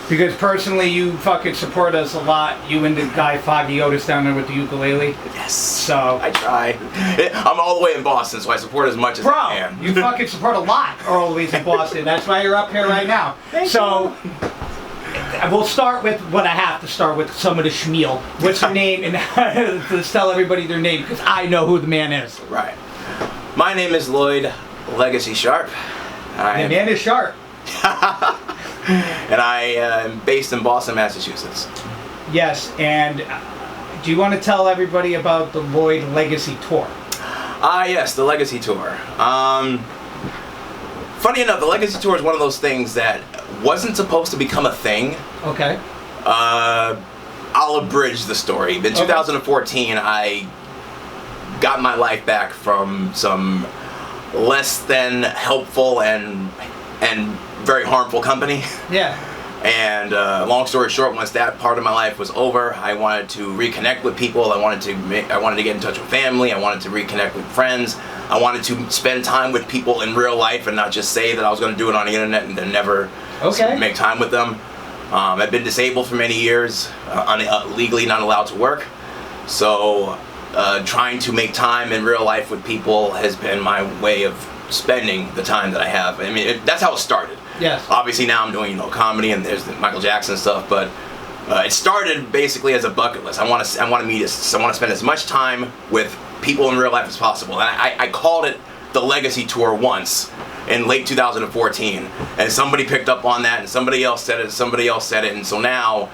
Because personally, you fucking support us a lot. You and the guy Foggy Otis down there with the ukulele. Yes. So I try. I'm all the way in Boston, so I support as much as I can. you fucking support a lot all the way in Boston. That's why you're up here right now. Thank you. We'll start with what I have to start with, some of the schmeal. What's your name? And let's tell everybody their name, because I know who the man is. Right. My name is Lloyd Legacy Sharp. The man is sharp. And I am based in Boston, Massachusetts. Yes, and do you want to tell everybody about the Lloyd Legacy Tour? Yes, the Legacy Tour. Funny enough, the Legacy Tour is one of those things that wasn't supposed to become a thing. Okay. I'll abridge the story. In 2014, I got my life back from some less than helpful and very harmful company. Yeah. And long story short, once that part of my life was over, I wanted to reconnect with people. I wanted to get in touch with family. I wanted to reconnect with friends. I wanted to spend time with people in real life and not just say that I was going to do it on the internet and then never make time with them. I've been disabled for many years, legally not allowed to work. So trying to make time in real life with people has been my way of spending the time that I have. I mean, that's how it started. Yes. Obviously now I'm doing comedy and there's the Michael Jackson stuff, but it started basically as a bucket list. I want to spend as much time with people in real life as possible. And I called it the Legacy Tour once in late 2014, and somebody picked up on that, and somebody else said it, and so now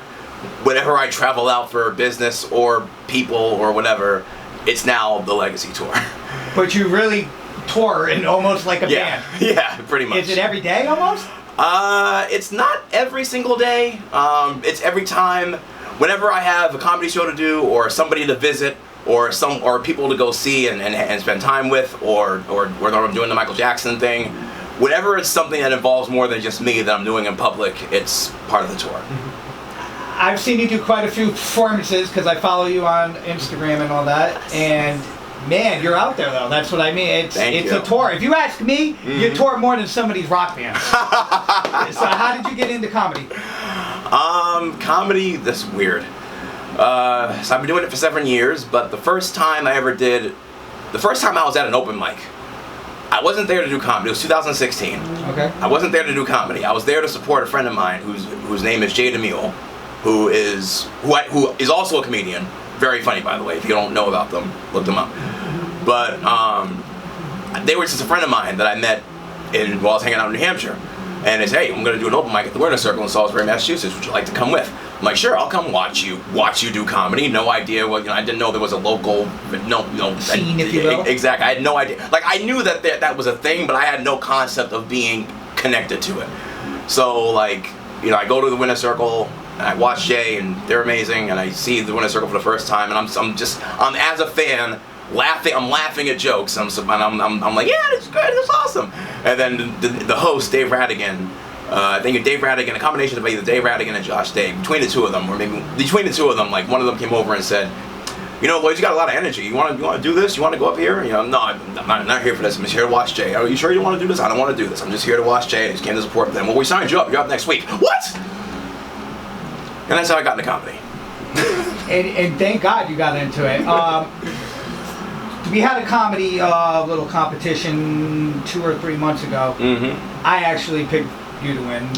whenever I travel out for business or people or whatever, it's now the Legacy Tour. But you really tour in almost like a band. Yeah, pretty much. Is it every day almost? It's not every single day. It's every time, whenever I have a comedy show to do, or somebody to visit, or people to go see and spend time with, or I'm doing the Michael Jackson thing. Whenever it's something that involves more than just me that I'm doing in public, it's part of the tour. I've seen you do quite a few performances because I follow you on Instagram and all that, and man, you're out there though. That's what I mean. It's a tour. If you ask me, you tour more than some of these rock bands. So how did you get into comedy? Comedy, that's weird. So I've been doing it for 7 years, but the first time I was at an open mic. I wasn't there to do comedy. It was 2016. Okay. I wasn't there to do comedy. I was there to support a friend of mine whose name is Jay DeMille, who is also a comedian. Very funny, by the way. If you don't know about them, look them up. But they were just a friend of mine that I met while I was hanging out in New Hampshire. And they said, hey, I'm going to do an open mic at the Winter Circle in Salisbury, Massachusetts. Would you like to come with? I'm like, sure, I'll come watch you do comedy. No idea what, I didn't know there was a local, scene, if you will. Exactly. I had no idea. Like, I knew that was a thing, but I had no concept of being connected to it. So, like, I go to the Winter Circle, and I watch Jay, and they're amazing, and I see the Winter Circle for the first time, and I'm as a fan, I'm laughing at jokes. I'm like, yeah, it's good, it's awesome. And then the host, Dave Radigan, I think Dave Radigan, a combination of either Dave Radigan and Josh Day, between the two of them, like one of them came over and said, Lloyd, you got a lot of energy. You want to do this? You want to go up here? No, I'm not here for this. I'm just here to watch Jay. Are you sure you want to do this? I don't want to do this. I'm just here to watch Jay. I just came to support them. Well, we signed you up. You're up next week. What? And that's how I got into comedy. and thank God you got into it. We had a comedy little competition 2 or 3 months ago. Mm-hmm. I actually picked you to win.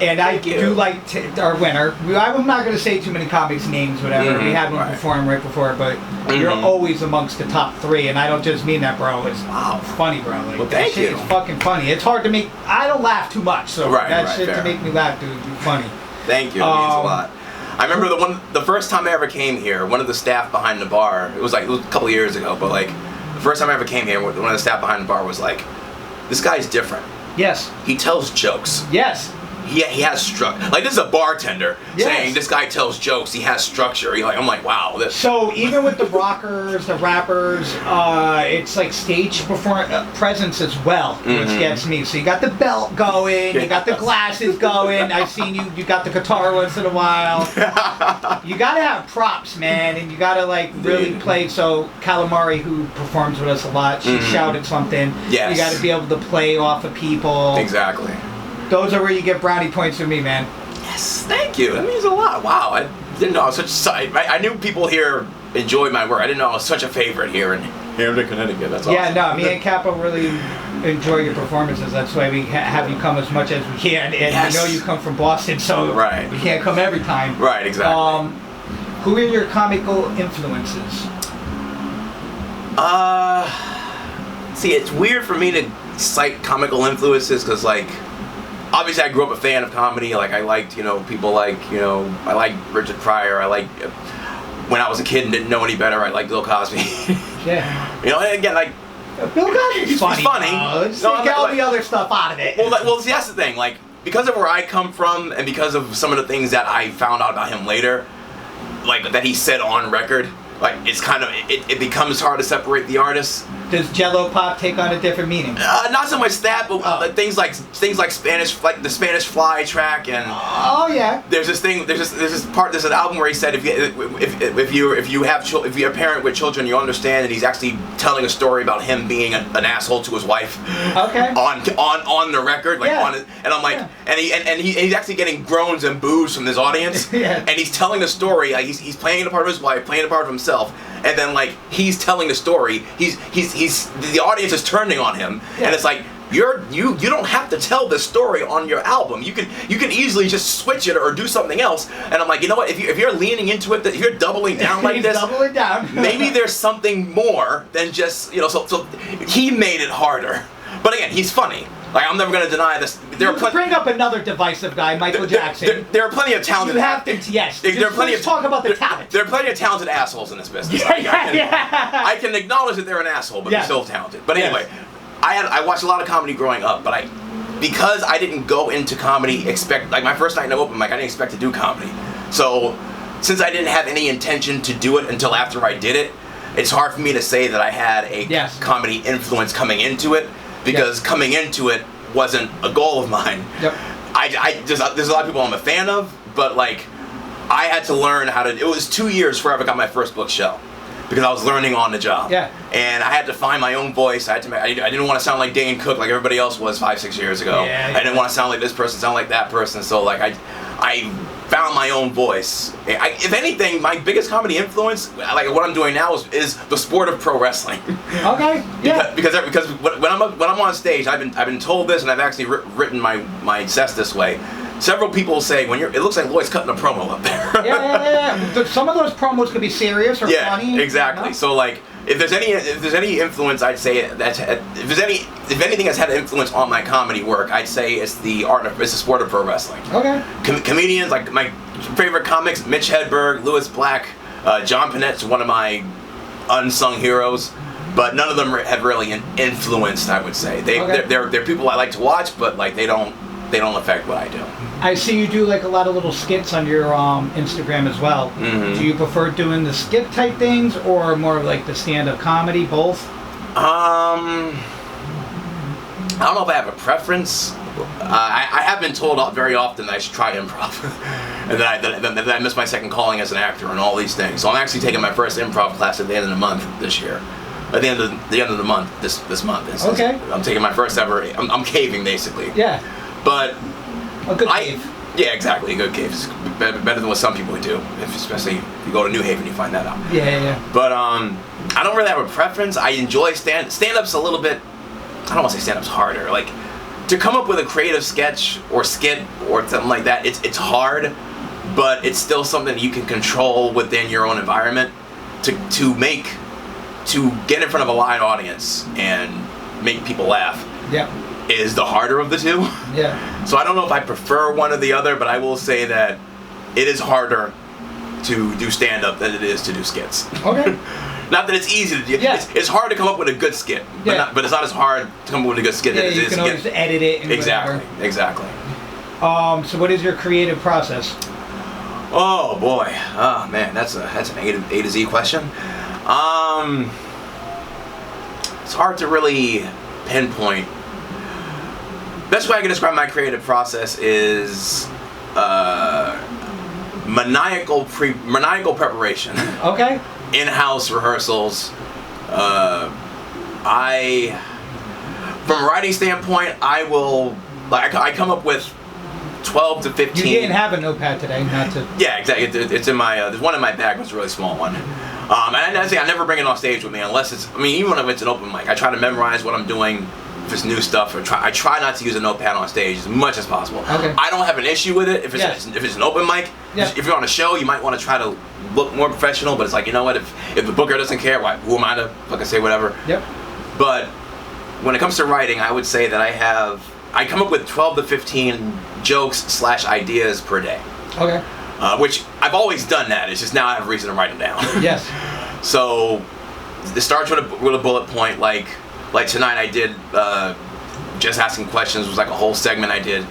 And I do like our winner. I'm not going to say too many comics' names, whatever. Mm-hmm. We had one perform right before, but you're always amongst the top 3, and I don't just mean that, bro. It's funny, bro. Like, well, thank you. It's fucking funny. It's hard to make. I don't laugh too much, so shit fair. To make me laugh, dude, be funny. Thank you. It means a lot. I remember the first time I ever came here, one of the staff behind the bar, it was a couple of years ago, but like the first time I ever came here, one of the staff behind the bar was like, this guy's different. Yes. He tells jokes. Yes. He has structure. Like, this is a bartender saying this guy tells jokes. He has structure. I'm like, wow. So even with the rockers, the rappers, it's like stage presence as well, which gets me. So you got the belt going, you got the glasses going. I've seen you got the guitar once in a while. You got to have props, man, and you got to really play. So Calamari, who performs with us a lot, she shouted something. Yes. You got to be able to play off of people. Exactly. Those are where you get brownie points from me, man. Yes, thank you. That means a lot. Wow, I didn't know I was such. I knew people here enjoyed my work. I didn't know I was such a favorite here in Connecticut. That's awesome. Yeah, no, me and Capo really enjoy your performances. That's why we have you come as much as we can. And Yes. we know you come from Boston, so Right. you can't come every time. Right, exactly. Who are your comical influences? See, it's weird for me to cite comical influences because, like, obviously I grew up a fan of comedy. Like, I liked, people like, I liked Richard Pryor. I liked, when I was a kid and didn't know any better, I liked Bill Cosby. Yeah. And again, like, Bill Cosby's funny. He's funny. Just take all the other stuff out of it. Well, see, that's the thing. Like, because of where I come from and because of some of the things that I found out about him later, like, that he said on record, like, it's kind of, it becomes hard to separate the artists. Does Jello Pop take on a different meaning? Not so much that, but things like Spanish, like the Spanish Fly track, and oh yeah. there's this an album where he said if you're a parent with children, you understand that he's actually telling a story about him being an asshole to his wife. Okay. On the record, like Yeah. and I'm like, and he's actually getting groans and boos from his audience. Yeah. And he's telling the story, like he's playing the part of his wife, playing the part of himself. And then, like, he's telling the story. The audience is turning on him, Yeah. and it's like you don't have to tell this story on your album. You can easily just switch it or do something else. And I'm like, you know what? If you're leaning into it, if you're doubling down like this, doubling down. maybe there's something more than just So he made it harder. But again, he's funny. Like, I'm never going to deny this. Bring up another divisive guy, Michael Jackson. There are plenty of talented. You have to, yes. There are plenty let's talk about the talent. There are plenty of talented assholes in this business. Yeah. I can acknowledge that they're an asshole, but they're still talented. But anyway, I watched a lot of comedy growing up, but because I didn't go into comedy like my first night in the open mic, I didn't expect to do comedy. So since I didn't have any intention to do it until after I did it, it's hard for me to say that I had a comedy influence coming into it. Because coming into it wasn't a goal of mine. Yep. There's a lot of people I'm a fan of, but like I had to learn how to. It was 2 years before I ever got my first book show, because I was learning on the job. Yeah. And I had to find my own voice. I didn't want to sound like Dane Cook like everybody else was 5-6 years ago. Yeah. I didn't want to sound like this person, sound like that person. So like I found my own voice. If anything, my biggest comedy influence, like what I'm doing now, is the sport of pro wrestling. Okay. Yeah. Because when I'm on stage, I've been told this, and I've actually written my set this way. Several people say it looks like Lloyd's cutting a promo up there. Yeah. Some of those promos can be serious or funny. Yeah, exactly. So like, if there's any influence, I'd say if anything has had an influence on my comedy work, I'd say it's the sport of pro wrestling. Okay. Comedians, like my favorite comics, Mitch Hedberg, Louis Black, John Panette's one of my unsung heroes, but none of them have really influenced. I would say they're people I like to watch, but like they don't affect what I do. I see you do like a lot of little skits on your Instagram as well. Mm-hmm. Do you prefer doing the skit type things or more like the stand-up comedy? Both? I don't know if I have a preference. I have been told very often that I should try improv, and that I missed my second calling as an actor and all these things. So I'm actually taking my first improv class at the end of the month this year. At the end of the month this month. Okay. I'm taking my first ever. I'm caving basically. Yeah. But a good cave. Yeah, exactly. A good cave is better than what some people do. Especially if you go to New Haven, you find that out. Yeah. But I don't really have a preference. I enjoy stand-up's a little bit. I don't want to say stand-up's harder. Like, to come up with a creative sketch or skit or something like that, it's hard, but it's still something you can control within your own environment to get in front of a live audience and make people laugh. Yeah. Is the harder of the two. Yeah. So I don't know if I prefer one or the other, but I will say that it is harder to do stand-up than it is to do skits. Okay. Not that it's easy to do. Yeah. It's hard to come up with a good skit, but it's not as hard to come up with a good skit as it is. You can always edit it. And exactly. whatever. Exactly. So what is your creative process? Oh boy. Oh man, that's an A to Z question. It's hard to really pinpoint. Best way I can describe my creative process is maniacal preparation. Okay. In-house rehearsals. From a writing standpoint, I come up with 12 to 15. You didn't have a notepad today, not to. Yeah, exactly. It's in my. There's one in my bag, but it's a really small one. And I never bring it on stage with me unless it's. I mean, even when it's an open mic, I try to memorize what I'm doing. If it's new stuff, I try not to use a notepad on stage as much as possible. Okay. I don't have an issue with it if it's an open mic. Yeah. If you're on a show, you might want to try to look more professional. But it's like, you know what? If the booker doesn't care, who am I to fucking say whatever? Yep. But when it comes to writing, I would say that I come up with 12 to 15 jokes / ideas per day. Okay. Which I've always done that. It's just now I have a reason to write them down. Yes. So it starts with a bullet point. Like tonight I did just asking questions was like a whole segment I did.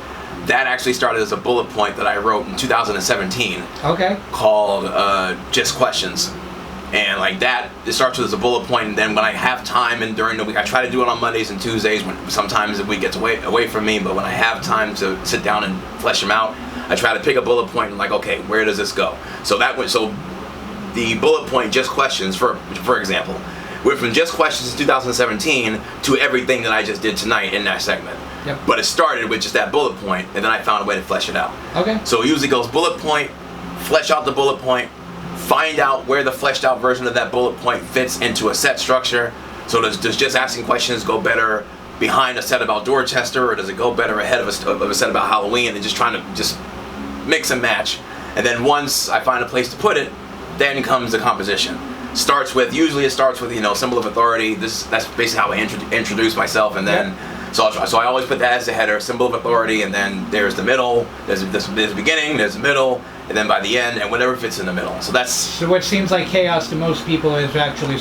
That actually started as a bullet point that I wrote in 2017. Okay. Called Just Questions. And like that, it starts with as a bullet point, and then when I have time and during the week, I try to do it on Mondays and Tuesdays when sometimes the week gets away from me, but when I have time to sit down and flesh them out, I try to pick a bullet point and like, okay, where does this go? So the bullet point Just Questions, for example, went from Just Questions in 2017 to everything that I just did tonight in that segment. Yep. But it started with just that bullet point, and then I found a way to flesh it out. Okay. So it usually goes bullet point, flesh out the bullet point, find out where the fleshed out version of that bullet point fits into a set structure. So does Just Asking Questions go better behind a set about Dorchester, or does it go better ahead of a set about Halloween, and just trying to just mix and match. And then once I find a place to put it, then comes the composition. Usually it starts with, symbol of authority. That's basically how I introduce myself, and then so I always put that as the header, symbol of authority, and then there's the middle, there's the beginning, there's the middle, and then by the end, and whatever fits in the middle. So what seems like chaos to most people is actually